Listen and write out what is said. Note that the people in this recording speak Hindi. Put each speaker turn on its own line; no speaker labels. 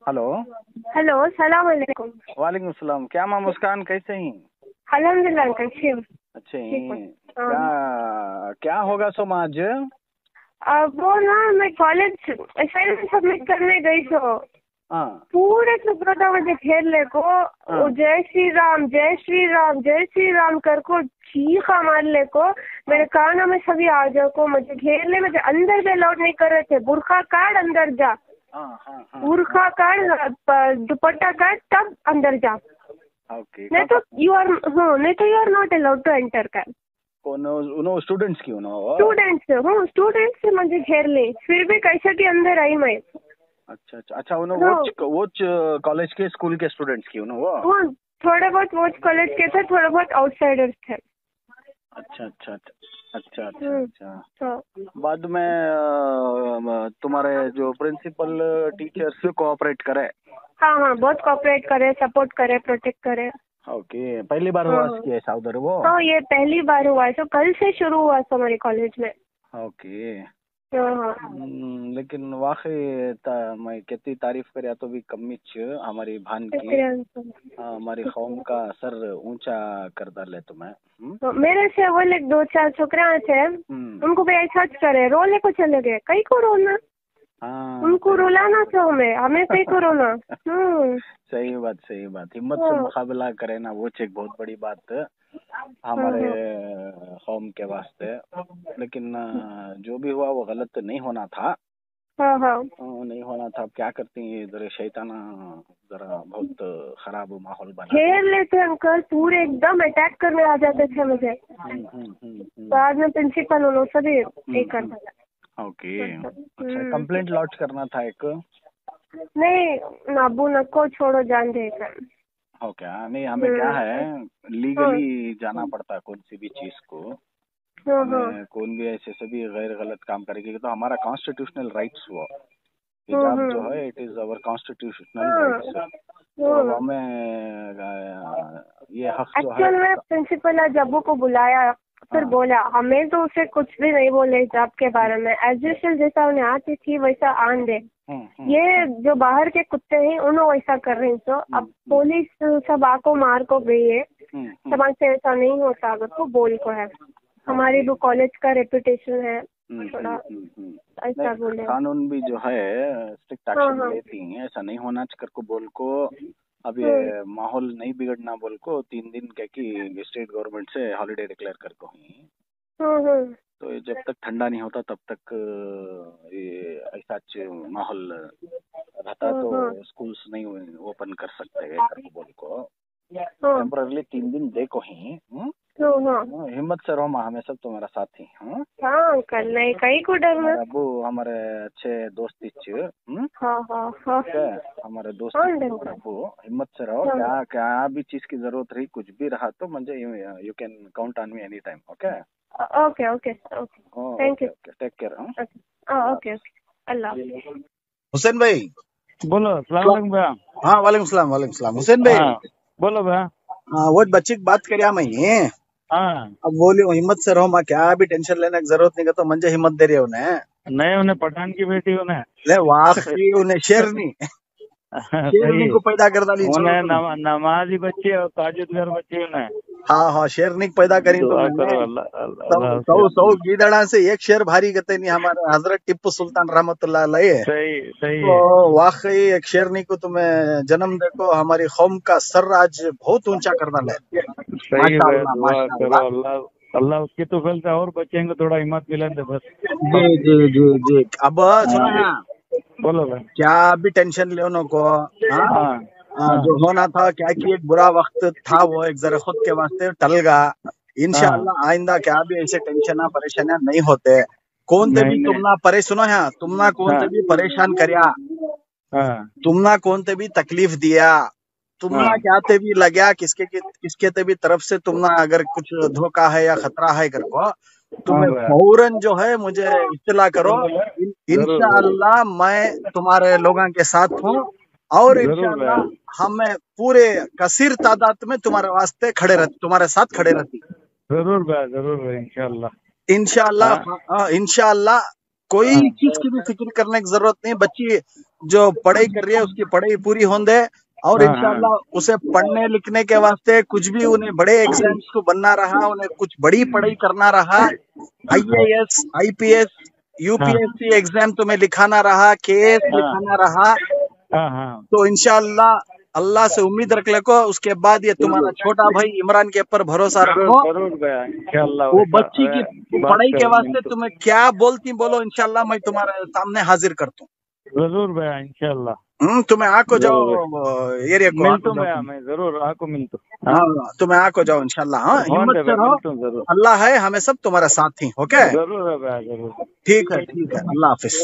हेलो।
हेलो, सलाम अलैकुम।
वालेकुम सलाम। क्या माँ मुस्कान, कैसे हैं?
अल्हम्दुलिल्लाह अंकल, ठीक
अच्छे
ठीक हूँ।
हैं।
हाँ।
क्या क्या होगा सोम आज?
वो ना मैं कॉलेज असाइनमेंट सबमिट करने गई तो
हाँ
पूरे सुब्रता मुझे घेरले को वो
हाँ
जय श्री राम जय श्री राम जय श्री राम कर को चीखा मारले को मेरे
हाँ
कानों में सभी आ जाओ को मुझे घेरले, मुझे अंदर भी अलाउड नहीं कर रहे थे। बुरखा काट अंदर जा,
हाँ हाँ हाँ हाँ।
बुरखा काट दुपट्टा काट तब अंदर जा,
ओके।
नहीं तो यू आर, हाँ नहीं तो you are not allowed to enter कर।
कौन उनो स्टूडेंट्स की उनो वो?
स्टूडेंट्स से मुझे घेर ले, फिर भी कैसे के अंदर आई मैं।
अच्छा अच्छा अच्छा, उनो
हाँ
वोच कॉलेज के स्कूल के स्टूडेंट्स की उनो वो?
हाँ, थोड़े बहुत वो कॉलेज के थे, थोड़े बहुत आउटसाइडर्स थे।
अच्छा अच्छा अच्छा अच्छा अच्छा
हम्म,
अच्छा।
तो
बाद में तुम्हारे जो प्रिंसिपल टीचर्स कोऑपरेट करे?
हाँ हाँ, बहुत कोऑपरेट करे, सपोर्ट करे, प्रोटेक्ट करे।
ओके, पहली बार
हाँ
हुआ
हाँ
इसकी ऐसा उधर वो?
हाँ, ये पहली बार हुआ है, तो कल से शुरू हुआ था हमारे कॉलेज में।
ओके।
हाँ हाँ।
लेकिन वाकई मैं कितनी तारीफ करे तो भी कम हमारी भान की।
शुक्रिया अंकल।
हमारी कौम का सर ऊंचा कर डाले तुम्हें।
तो मेरे से वो लोग दो चार छोकरा थे,
हम्म।
उनको भी ऐसा करे, रोले को चले गए, कई को रोना,
हाँ
उनको
सही।
रुलाना था, हमें कई को रोना।
सही बात सही बात। हिम्मत से
हाँ
मुकाबला करे ना, वो एक बहुत बड़ी बात है
हाँ
हमारे
हाँ
कौम के वास्ते। लेकिन जो भी हुआ वो गलत नहीं होना था।
हाँ हाँ।
नहीं होना था। अब क्या करती है, इधर शैताना जरा बहुत खराब माहौल बना दिया।
घेर लेते अंकल, पूरे एकदम अटैक करने आ जाते थे मुझे।
हम्म।
बाद में प्रिंसिपल उन्होंने सभी
हम्म,
एक करता
हम्म, ओके।
था।
अच्छा, कंप्लेंट लॉन्च करना था एक?
नहीं, अबू नको छोड़ो, जान दे कर।
हो क्या? नहीं, हमें क्या है,
हाँ
लीगली जाना पड़ता है कौन सी भी चीज को।
हाँ हाँ
हमें कौन भी ऐसे सभी गैर गलत काम करेगी तो हमारा कॉन्स्टिट्यूशनल राइट्स हुआ। हिजाब जो है इट इज अवर कॉन्स्टिट्यूशनल
हाँ
राइट्स। तो अब
हाँ।
हमें ये हक जो है।
एक्चुअल में प्रिंसिपल आज अबू को बुलाया, फिर
हाँ।
बोला हमें तो उसे कुछ भी नहीं बोले जॉब के बारे में, एज यूजुअल जैसा उन्हें आती थी वैसा आन दे।
हम्म।
ये जो बाहर के कुत्ते हैं उन्होंने वैसा कर रहे हैं, तो अब पुलिस सब आको मार को गई है। समाज से ऐसा नहीं होता, अगर तो बोल को है, हमारी भी कॉलेज का रेपुटेशन है थोड़ा,
नहीं,
ऐसा बोले।
कानून भी जो है स्ट्रिक्ट
हाँ
एक्शन
हाँ
लेती हैं, ऐसा नहीं होना कर को बोल को। अब
हाँ
ये माहौल नहीं बिगड़ना बोल को 3 दिन क्या कि स्टेट गवर्नमेंट से हॉलीडे डिक्लेयर कर को ही।
हाँ
तो ये जब तक ठंडा नहीं होता तब तक ये ऐसा माहौल रहता
हाँ
तो
हाँ
स्कूल्स नहीं ओपन कर सकते हैं कर को बोल को।
हाँ
टेम्पररी 3 दिन देखो ही।
हाँ हाँ
हिम्मत से रहो माँ, हमें सब तुम्हारा साथ ही।
हाँ अंकल, नहीं कहीं को डरना।
हमारे अबू हमारे अच्छे दोस्त
हाँ हाँ हाँ
क्या, हमारे दोस्त
हाँ
हमारे अबू। हिम्मत से रहो,
हाँ
क्या क्या भी चीज की जरूरत रही कुछ भी रहा तो मुझे you can count on me any time. Okay
okay okay okay, thank
okay
you.
Okay, take care.
Okay okay, अल्लाह हाफिज़।
हुसैन भाई।
बोलो, सलाम वालेकुम भैया।
हाँ वालेकुम सलाम हुसैन भाई।
हाँ बोलो भैया।
वो बच्चे की बात करिया मैं।
हाँ,
अब बोलियो हिम्मत से रहो माँ, क्या भी टेंशन लेने की जरूरत नहीं, तो मंजे हिम्मत दे रही है उन्हें।
नहीं उन्हें पठान की बेटी उन्हें।
ले वाकई उन्हें शेरनी शेरनी
सही,
को पैदा कर डाली, छोड़ो
उन्हें
तुम।
नमाजी बच्ची और ताजुदगार बच्ची उन्हें।
हाँ शेरनी को पैदा करी
दुआ
तुमने।
करो, अल्लाह अल्लाह
सौ
अल्लाह
सौ
से।
सौ गीदड़ा से एक शेर भारी गते नहीं, हमारे हजरत टिप्पू सुल्तान रहमतुल्लाह अलैह।
सही सही
तो वाकई एक शेरनी को तुम्हें जन्म देखो, हमारी कौम का सर आज बहुत ऊंचा कर डाला है।
सही भैया,
माशाअल्लाह
दुआ करो,
माशाअल्लाह।
अल्लाह अल्लाह उसकी तो फल से और बच्चे को थोड़ा हिम्मत मिले तो बस।
जी जी जी जी। अब सुनो
हाँ
यहाँ,
बोलो भाई।
क्या भी टेंशन लेने को। हाँ
हाँ हाँ
जो होना था क्या कि एक बुरा वक्त था, वो एक जरा खुद के वास्ते टल गया।
हाँ,
इंशाअल्लाह आइंदा क्या भी ऐसे टेंशन परेशानियां नहीं होते। कौन ते भी
नहीं नहीं।
तुमना परे सुनो यहाँ, तुमना कौन
हाँ
ते भी परेशान करया,
हाँ
तुमना कौन ते भी तकलीफ दिया, तुमना
हाँ
क्या ते भी लग्या, किसके ते भी तरफ से तुमना अगर कुछ धोखा है या खतरा है कर को,
हाँ
तुम्हें
भैया,
फौरन जो है मुझे इत्तला करो।
जरूर जरूर
इंशाअल्लाह मैं तुम्हारे लोगों के साथ हूँ, और
जरूर भैया,
इंशाअल्लाह हमें पूरे कसीर तादाद में तुम्हारे वास्ते खड़े रहते, तुम्हारे साथ खड़े रहती।
जरूर भैया, इंशाल्लाह।
इंशाअल्लाह
हाँ
इंशाअल्लाह। कोई
हाँ
चीज की भी फिक्र करने की जरूरत नहीं बच्ची। जो पढ़ाई कर रही है उसकी पढ़ाई पूरी होने दे, और इंशाल्लाह उसे पढ़ने लिखने के वास्ते कुछ भी उन्हें बड़े एग्जाम्स को बनना रहा, उन्हें कुछ बड़ी पढ़ाई करना रहा, IAS, IPS, UPSC एग्जाम तुम्हें लिखाना रहा, KS लिखाना रहा, तो इंशाल्लाह अल्लाह से उम्मीद रख लेको। उसके बाद ये तुम्हारा छोटा भाई इमरान के ऊपर भरोसा रखो। वो बच्ची की पढ़ाई के वास्ते तुम्हें क्या बोलती बोलो, इंशाल्लाह मैं तुम्हारे सामने हाजिर करता हूँ।
जरूर भैया इंशाल्लाह।
तुम्हें आको जाओ एरिया को,
मिलतो भैया, मैं जरूर आको मिलतो।
हाँ तुम्हें आको जाओ इंशाल्लाह। हाँ हिम्मत से रहो, अल्लाह है, हमें सब तुम्हारा साथ ही। ओके
जरूर है भैया, जरूर।
ठीक है, अल्लाह हाफिज।